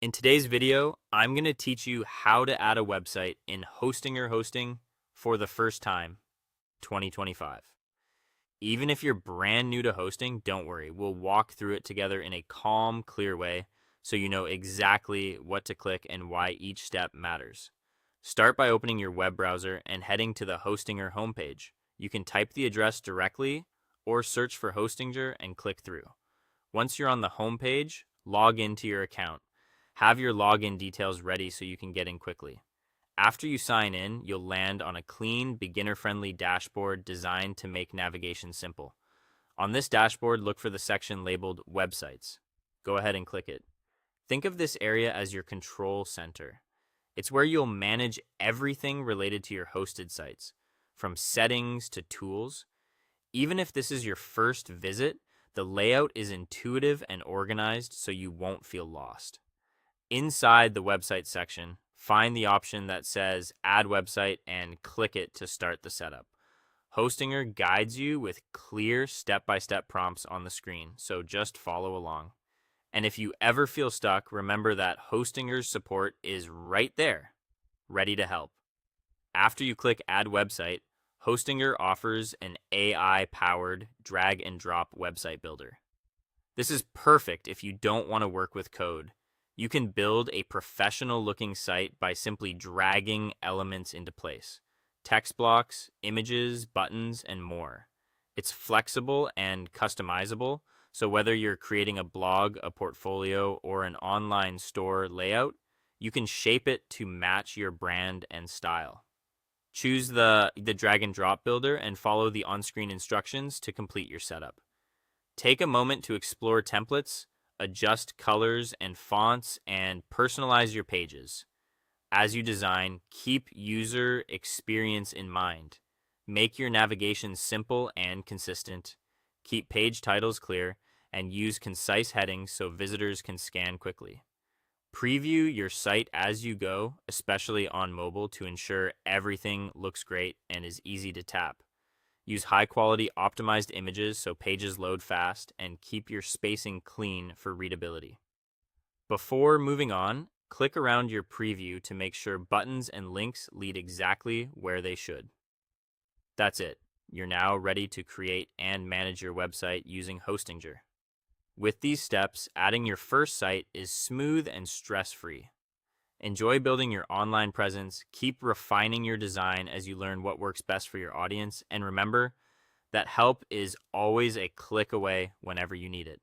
In today's video, I'm going to teach you how to add a website in Hostinger Hosting for the first time, 2025. Even if you're brand new to hosting, don't worry. We'll walk through it together in a calm, clear way so you know exactly what to click and why each step matters. Start by opening your web browser and heading to the Hostinger homepage. You can type the address directly or search for Hostinger and click through. Once you're on the homepage, log into your account. Have your login details ready so you can get in quickly. After you sign in, you'll land on a clean, beginner-friendly dashboard designed to make navigation simple. On this dashboard, look for the section labeled Websites. Go ahead and click it. Think of this area as your control center. It's where you'll manage everything related to your hosted sites, from settings to tools. Even if this is your first visit, the layout is intuitive and organized so you won't feel lost. Inside the website section, find the option that says Add Website and click it to start the setup. Hostinger guides you with clear step-by-step prompts on the screen, so just follow along. And if you ever feel stuck, remember that Hostinger's support is right there, ready to help. After you click Add Website, Hostinger offers an AI-powered drag-and-drop website builder. This is perfect if you don't want to work with code. You can build a professional-looking site by simply dragging elements into place. Text blocks, images, buttons, and more. It's flexible and customizable, so whether you're creating a blog, a portfolio, or an online store layout, you can shape it to match your brand and style. Choose the drag and drop builder and follow the on-screen instructions to complete your setup. Take a moment to explore templates, adjust colors and fonts, and personalize your pages. As you design, keep user experience in mind. Make your navigation simple and consistent. Keep page titles clear, and use concise headings so visitors can scan quickly. Preview your site as you go, especially on mobile, to ensure everything looks great and is easy to tap. Use high-quality optimized images so pages load fast, and keep your spacing clean for readability. Before moving on, click around your preview to make sure buttons and links lead exactly where they should. That's it. You're now ready to create and manage your website using Hostinger. With these steps, adding your first site is smooth and stress-free. Enjoy building your online presence, keep refining your design as you learn what works best for your audience, and remember that help is always a click away whenever you need it.